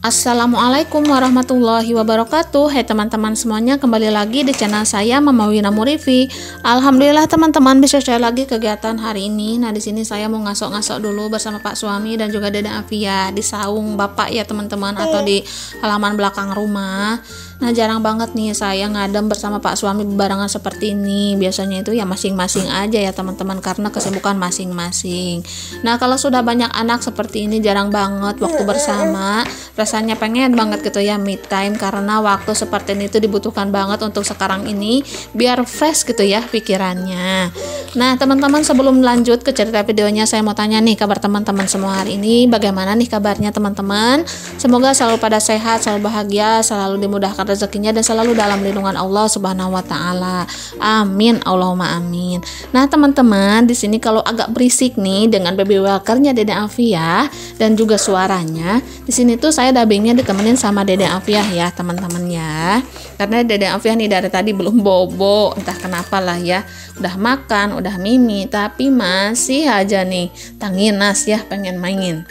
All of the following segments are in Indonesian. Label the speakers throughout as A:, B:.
A: Assalamualaikum warahmatullahi wabarakatuh. Hai teman-teman semuanya, kembali lagi di channel saya Mama Wina Murifi. Alhamdulillah teman-teman bisa share lagi kegiatan hari ini. Nah, di sini saya mau ngasok-ngasok dulu bersama Pak suami dan juga Dede Afia di saung Bapak ya teman-teman, atau di halaman belakang rumah. Nah, jarang banget nih saya ngadem bersama Pak suami bebarengan seperti ini. Biasanya itu ya masing-masing aja ya teman-teman, karena kesibukan masing-masing. Nah, kalau sudah banyak anak seperti ini jarang banget waktu bersama. Rasanya pengen banget gitu ya me time, karena waktu seperti ini itu dibutuhkan banget untuk sekarang ini biar fresh gitu ya pikirannya. Nah teman-teman, sebelum lanjut ke cerita videonya, saya mau tanya nih kabar teman-teman semua hari ini. Bagaimana nih kabarnya teman-teman? Semoga selalu pada sehat, selalu bahagia, selalu dimudahkan rezekinya, dan selalu dalam lindungan Allah Subhanahu wa Ta'ala. Amin, Allahumma amin. Nah teman-teman, di sini kalau agak berisik nih dengan baby walkernya Dede Afia dan juga suaranya, di sini tuh saya dubbingnya ditemenin sama Dede Afia ya teman-teman ya. Karena Dede Afia nih dari tadi belum bobo, entah kenapa lah ya. Udah makan, udah mimi, tapi masih aja nih tanginas ya, pengen main.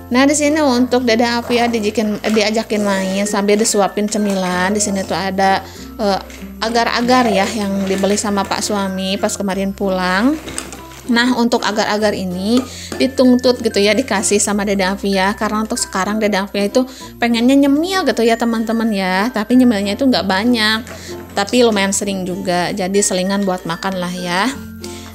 A: Nah di sini untuk Dede Afia diajakin main sambil disuapin cemilan. Di sini tuh ada agar-agar ya yang dibeli sama Pak suami pas kemarin pulang. Nah untuk agar-agar ini dituntut gitu ya, dikasih sama Dede Afia, karena untuk sekarang Dede Afia itu pengennya nyemil gitu ya teman-teman ya, tapi nyemilnya itu nggak banyak, tapi lumayan sering juga, jadi selingan buat makan lah ya.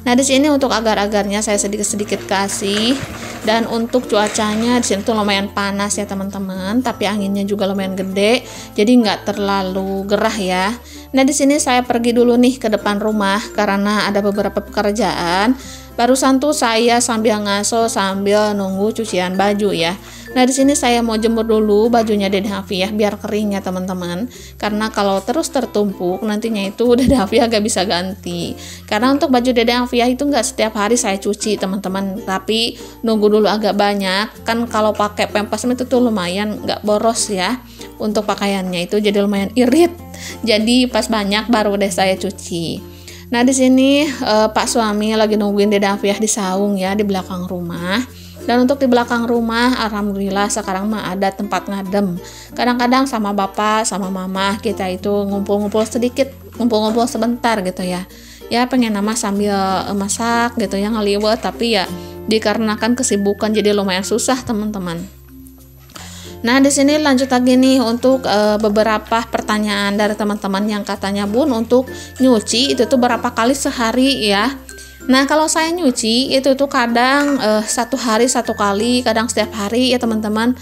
A: Nah di sini untuk agar-agarnya saya sedikit-sedikit kasih, dan untuk cuacanya di sini tuh lumayan panas ya teman-teman, tapi anginnya juga lumayan gede, jadi nggak terlalu gerah ya. Nah di sini saya pergi dulu nih ke depan rumah karena ada beberapa pekerjaan. Barusan tuh saya sambil ngaso sambil nunggu cucian baju ya. Nah di sini saya mau jemur dulu bajunya Dede Afia biar kering ya teman-teman. Karena kalau terus tertumpuk nantinya itu Dede Afia gak bisa ganti. Karena untuk baju Dede Afia itu nggak setiap hari saya cuci teman-teman, tapi nunggu dulu agak banyak. Kan kalau pakai pempes itu tuh lumayan nggak boros ya untuk pakaiannya itu, jadi lumayan irit. Jadi pas banyak baru deh saya cuci. Nah di sini Pak suami lagi nungguin Dede Afia di saung ya di belakang rumah. Dan untuk di belakang rumah alhamdulillah sekarang mah ada tempat ngadem. Kadang-kadang sama bapak sama mama kita itu ngumpul-ngumpul sedikit, ngumpul-ngumpul sebentar gitu ya. Ya pengen nama sambil masak gitu ya, ngeliwet, tapi ya dikarenakan kesibukan jadi lumayan susah teman-teman. Nah di sini lanjut lagi nih untuk beberapa pertanyaan dari teman-teman yang katanya, Bun, untuk nyuci itu tuh berapa kali sehari ya? Nah kalau saya nyuci itu tuh kadang satu hari satu kali, kadang setiap hari ya teman-teman,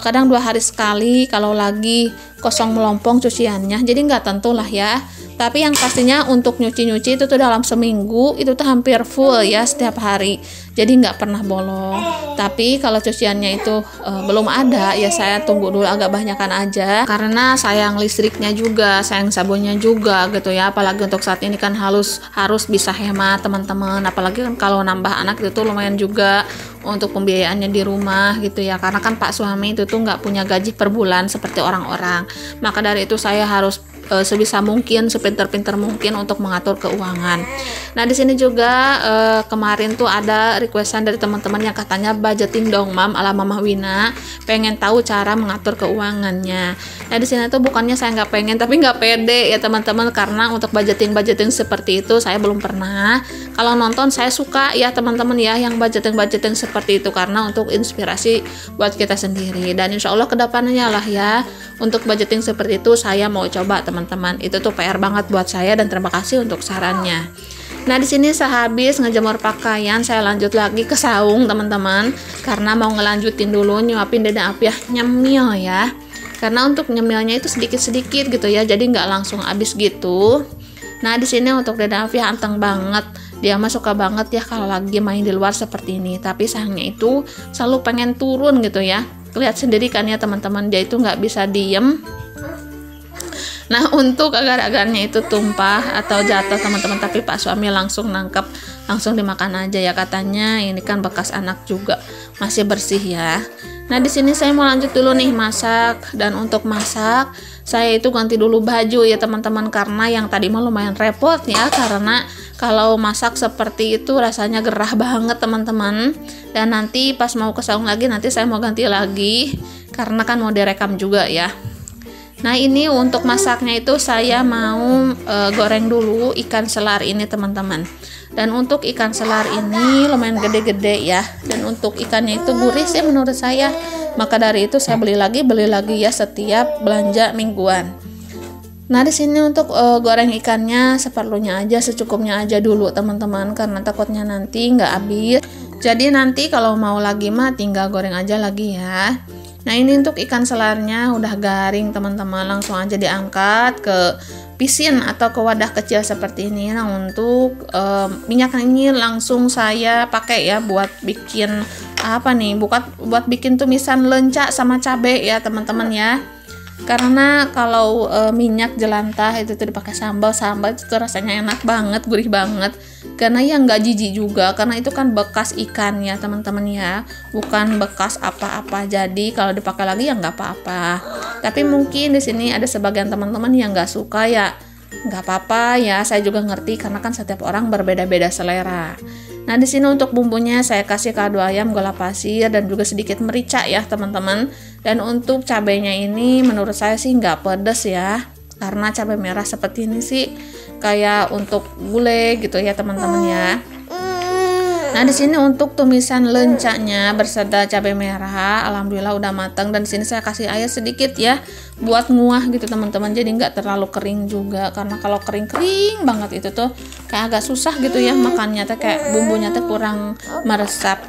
A: kadang 2 hari sekali kalau lagi kosong melompong cuciannya, jadi nggak tentu lah ya. Tapi yang pastinya untuk nyuci-nyuci itu tuh dalam seminggu itu tuh hampir full ya setiap hari, jadi nggak pernah bolong. Tapi kalau cuciannya itu belum ada ya saya tunggu dulu agak banyakan aja, karena sayang listriknya juga, sayang sabunnya juga gitu ya. Apalagi untuk saat ini kan harus bisa hemat teman-teman, apalagi kan kalau nambah anak itu tuh lumayan juga untuk pembiayaannya di rumah gitu ya, karena kan Pak suami itu tuh nggak punya gaji per bulan seperti orang-orang. Maka dari itu saya harus sebisa mungkin, sepinter-pinter mungkin untuk mengatur keuangan. Nah di sini juga kemarin tuh ada requestan dari teman-teman yang katanya budgeting dong Mam ala Mama Wina, pengen tahu cara mengatur keuangannya. Nah di sini tuh bukannya saya nggak pengen, tapi nggak pede ya teman-teman, karena untuk budgeting seperti itu saya belum pernah. Kalau nonton saya suka ya teman-teman ya yang budgeting seperti itu, karena untuk inspirasi buat kita sendiri, dan insya Allah kedepannya lah ya untuk budgeting seperti itu saya mau coba teman-teman. Itu tuh PR banget buat saya, dan terima kasih untuk sarannya. Nah di sini sehabis ngejemur pakaian saya lanjut lagi ke saung teman-teman, karena mau ngelanjutin dulu nyuapin Dede Afia nyemil ya. Karena untuk nyemilnya itu sedikit-sedikit gitu ya, jadi nggak langsung habis gitu. Nah di sini untuk Dede Afia anteng banget. Dia mah suka banget ya kalau lagi main di luar seperti ini, tapi sayangnya itu selalu pengen turun gitu ya. Lihat sendiri kan ya teman-teman, dia itu nggak bisa diem. Nah untuk agar-agarnya itu tumpah atau jatuh teman-teman, tapi Pak suami langsung nangkep, langsung dimakan aja ya katanya. Ini kan bekas anak juga, masih bersih ya. Nah, di sini saya mau lanjut dulu nih masak. Dan untuk masak, saya itu ganti dulu baju ya teman-teman, karena yang tadi mah lumayan repot ya, karena kalau masak seperti itu rasanya gerah banget teman-teman. Dan nanti pas mau ke saung lagi, nanti saya mau ganti lagi karena kan mau direkam juga ya. Nah, ini untuk masaknya itu saya mau goreng dulu ikan selar ini teman-teman. Dan untuk ikan selar ini lumayan gede-gede ya. Dan untuk ikannya itu gurih sih menurut saya. Maka dari itu saya beli lagi ya setiap belanja mingguan. Nah, di sini untuk goreng ikannya seperlunya aja, secukupnya aja dulu teman-teman, karena takutnya nanti nggak habis. Jadi nanti kalau mau lagi mah tinggal goreng aja lagi ya. Nah, ini untuk ikan selarnya udah garing teman-teman, langsung aja diangkat ke pisin atau ke wadah kecil seperti ini. Nah, untuk minyak ini langsung saya pakai ya buat bikin apa nih, buat bikin tumisan lenca sama cabai ya teman-teman ya. Karena kalau minyak jelantah itu tuh dipakai sambal itu tuh rasanya enak banget, gurih banget. Karena ya nggak jijik juga, karena itu kan bekas ikan ya teman-teman ya, bukan bekas apa-apa. Jadi kalau dipakai lagi ya nggak apa-apa. Tapi mungkin di sini ada sebagian teman-teman yang nggak suka ya, nggak apa-apa ya. Saya juga ngerti karena kan setiap orang berbeda-beda selera. Nah, di sini untuk bumbunya saya kasih kaldu ayam, gula pasir, dan juga sedikit merica ya teman-teman. Dan untuk cabenya ini menurut saya sih nggak pedes ya, karena cabai merah seperti ini sih kayak untuk gulai gitu ya teman-teman ya. Nah, di sini untuk tumisan lencanya berserta cabai merah, alhamdulillah udah matang. Dan di sini saya kasih air sedikit ya, buat nguah gitu teman-teman. Jadi nggak terlalu kering juga, karena kalau kering banget itu tuh kayak agak susah gitu ya makannya, tuh kayak bumbunya tuh kurang meresap.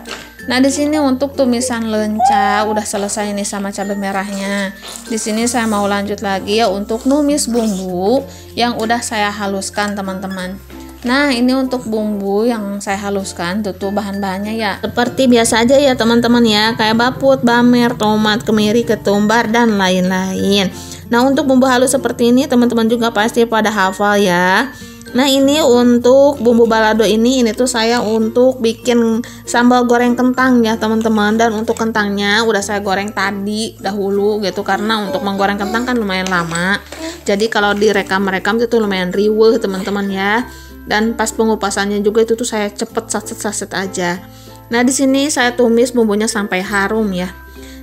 A: Nah, di sini untuk tumisan lenca udah selesai nih sama cabai merahnya. Di sini saya mau lanjut lagi ya untuk numis bumbu yang udah saya haluskan teman-teman. Nah, ini untuk bumbu yang saya haluskan tuh bahan-bahannya ya seperti biasa aja ya teman-teman ya, kayak baput, bamer, tomat, kemiri, ketumbar, dan lain-lain. Nah, untuk bumbu halus seperti ini teman-teman juga pasti pada hafal ya. Nah, ini untuk bumbu balado ini tuh saya untuk bikin sambal goreng kentang ya teman-teman. Dan untuk kentangnya udah saya goreng tadi dahulu gitu, karena untuk menggoreng kentang kan lumayan lama. Jadi kalau direkam-rekam itu lumayan riweuh teman-teman ya. Dan pas pengupasannya juga itu tuh saya cepet saset aja. Nah, di sini saya tumis bumbunya sampai harum ya.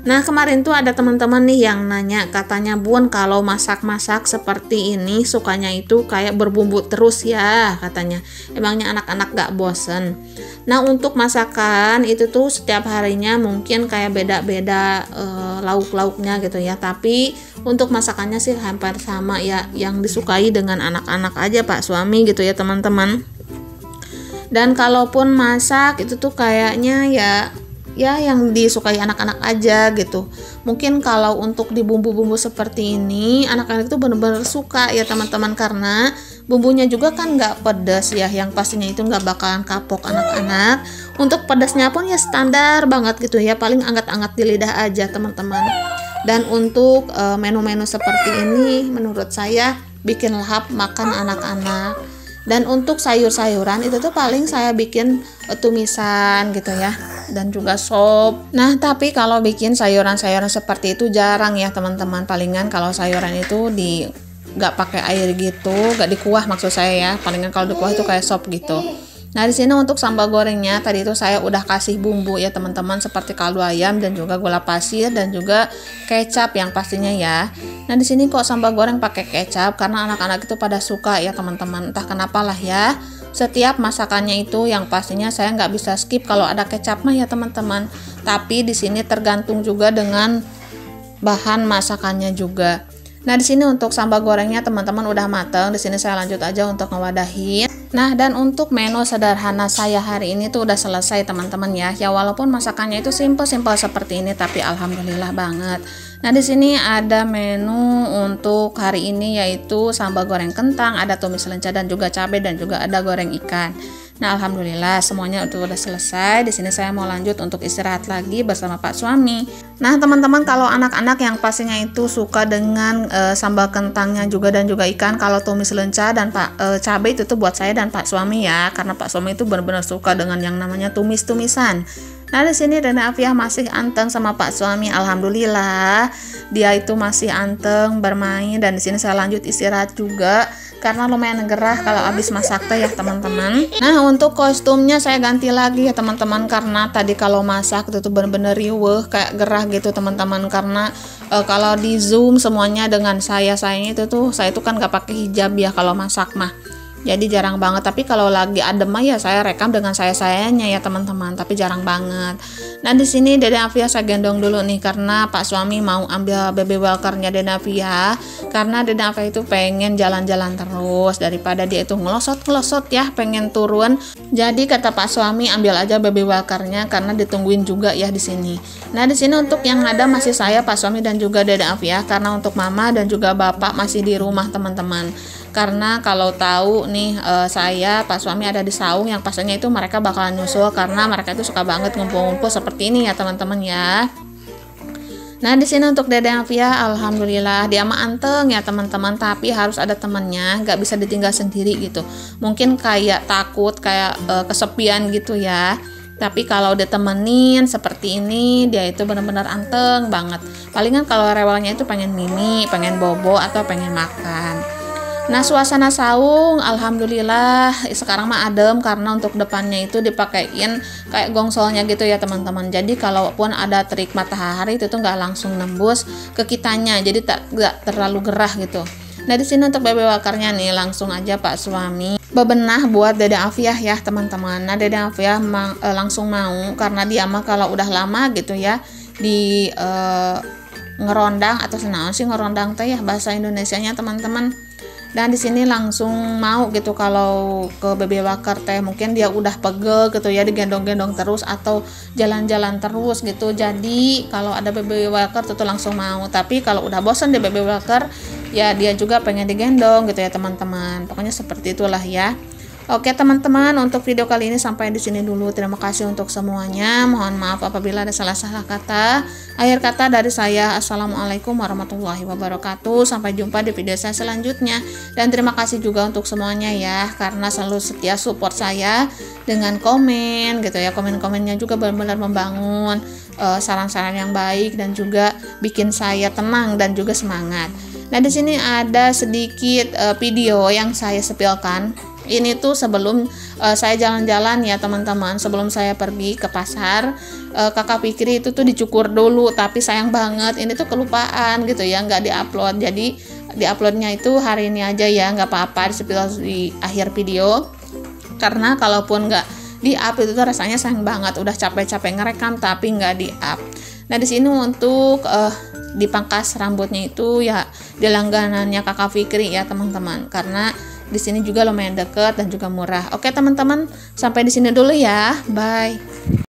A: Nah, kemarin tuh ada teman-teman nih yang nanya, katanya Bun kalau masak-masak seperti ini sukanya itu kayak berbumbu terus ya katanya. Emangnya anak-anak gak bosen? Nah, untuk masakan itu tuh setiap harinya mungkin kayak beda-beda lauk-lauknya gitu ya. Tapi untuk masakannya sih hampir sama ya, yang disukai dengan anak-anak aja Pak suami gitu ya teman-teman. Dan kalaupun masak itu tuh kayaknya ya yang disukai anak-anak aja gitu. Mungkin kalau untuk di bumbu-bumbu seperti ini anak-anak itu benar-benar suka ya teman-teman, karena bumbunya juga kan nggak pedas ya, yang pastinya itu nggak bakalan kapok anak-anak. Untuk pedasnya pun ya standar banget gitu ya, paling anget-anget di lidah aja teman-teman. Dan untuk menu-menu seperti ini menurut saya bikin lahap makan anak-anak. Dan untuk sayur-sayuran itu tuh paling saya bikin tumisan gitu ya, dan juga sop. Nah, tapi kalau bikin sayuran-sayuran seperti itu jarang ya teman-teman. Palingan kalau sayuran itu nggak pakai air gitu, nggak dikuah maksud saya ya. Palingan kalau dikuah itu kayak sop gitu. Nah, di sini untuk sambal gorengnya tadi itu saya udah kasih bumbu ya teman-teman, seperti kaldu ayam dan juga gula pasir dan juga kecap yang pastinya ya. Nah, di sini kok sambal goreng pakai kecap karena anak-anak itu pada suka ya teman-teman. Entah kenapa lah ya. Setiap masakannya itu yang pastinya saya nggak bisa skip kalau ada kecap mah ya teman-teman. Tapi di sini tergantung juga dengan bahan masakannya juga. Nah, di sini untuk sambal gorengnya teman-teman udah mateng. Di sini saya lanjut aja untuk ngewadahin. Nah, dan untuk menu sederhana saya hari ini tuh udah selesai teman-teman ya. Ya walaupun masakannya itu simpel-simpel seperti ini, tapi alhamdulillah banget. Nah, di sini ada menu untuk hari ini yaitu sambal goreng kentang, ada tumis lenca dan juga cabai, dan juga ada goreng ikan. Nah, alhamdulillah semuanya itu udah selesai. Di sini saya mau lanjut untuk istirahat lagi bersama Pak suami. Nah, teman-teman kalau anak-anak yang pastinya itu suka dengan sambal kentangnya juga dan juga ikan, kalau tumis lenca dan cabai itu tuh buat saya dan Pak suami ya, karena Pak suami itu benar-benar suka dengan yang namanya tumis-tumisan. Nah, di sini Dede Afiah masih anteng sama Pak suami. Alhamdulillah, dia itu masih anteng bermain, dan di sini saya lanjut istirahat juga karena lumayan gerah kalau habis masak teh ya teman-teman. Nah, untuk kostumnya saya ganti lagi ya teman-teman, karena tadi kalau masak itu tuh bener-bener riweuh kayak gerah gitu teman-teman, karena kalau di Zoom semuanya dengan sayanya itu tuh saya tuh kan gak pakai hijab ya kalau masak mah. Jadi jarang banget, tapi kalau lagi adem mah ya saya rekam dengan sayanya ya teman-teman, tapi jarang banget. Nah, di sini Dede Afiah saya gendong dulu nih karena Pak suami mau ambil baby walkernya Dede Afiah, karena Dede Afiah itu pengen jalan-jalan terus daripada dia itu ngelosot ya, pengen turun. Jadi kata Pak suami ambil aja baby walkernya karena ditungguin juga ya di sini. Nah, di sini untuk yang ada masih saya, Pak suami dan juga Dede Afiah, karena untuk mama dan juga bapak masih di rumah teman-teman. Karena kalau tahu nih saya Pak suami ada di saung, yang pastinya itu mereka bakalan nyusul karena mereka itu suka banget ngumpul-ngumpul seperti ini ya teman-teman ya. Nah, di sini untuk Dede Afiah alhamdulillah dia mah anteng ya teman-teman, tapi harus ada temannya, nggak bisa ditinggal sendiri gitu. Mungkin kayak takut kayak kesepian gitu ya. Tapi kalau ditemenin seperti ini, dia itu benar-benar anteng banget. Palingan kalau rewelnya itu pengen mimi, pengen bobo atau pengen makan. Nah, suasana saung alhamdulillah sekarang mah adem karena untuk depannya itu dipakein kayak gongsolnya gitu ya teman-teman. Jadi kalaupun ada terik matahari itu tuh nggak langsung nembus ke kitanya, jadi nggak terlalu gerah gitu. Nah, di sini untuk baby walkernya nih langsung aja Pak suami bebenah buat Dede Afiah ya teman-teman. Nah, Dede Afiah langsung mau karena dia mah kalau udah lama gitu ya di ngerondang atau senaon sih ngerondang teh ya bahasa Indonesianya teman-teman. Dan di sini langsung mau gitu kalau ke baby walker teh, mungkin dia udah pegel gitu ya digendong-gendong terus atau jalan-jalan terus gitu. Jadi kalau ada baby walker tuh langsung mau. Tapi kalau udah bosan di baby walker ya dia juga pengen digendong gitu ya teman-teman. Pokoknya seperti itulah ya. Oke teman-teman, untuk video kali ini sampai di sini dulu. Terima kasih untuk semuanya. Mohon maaf apabila ada salah-salah kata. Akhir kata dari saya, assalamualaikum warahmatullahi wabarakatuh. Sampai jumpa di video saya selanjutnya. Dan terima kasih juga untuk semuanya ya, karena selalu setia support saya dengan komen gitu ya. Komen-komennya juga benar-benar membangun saran-saran yang baik dan juga bikin saya tenang dan juga semangat. Nah, di sini ada sedikit video yang saya sepilkan. Ini tuh sebelum saya jalan-jalan ya teman-teman, sebelum saya pergi ke pasar, kakak Fikri itu tuh dicukur dulu, tapi sayang banget ini tuh kelupaan gitu ya, nggak diupload. Jadi diuploadnya itu hari ini aja ya, nggak apa-apa disepil di akhir video, karena kalaupun nggak di-up itu tuh rasanya sayang banget, udah capek-capek ngerekam tapi nggak di-up. Nah, di sini untuk dipangkas rambutnya itu ya di langganannya kakak Fikri ya teman-teman, karena di sini juga lumayan deket dan juga murah. Oke teman-teman, sampai di sini dulu ya. Bye.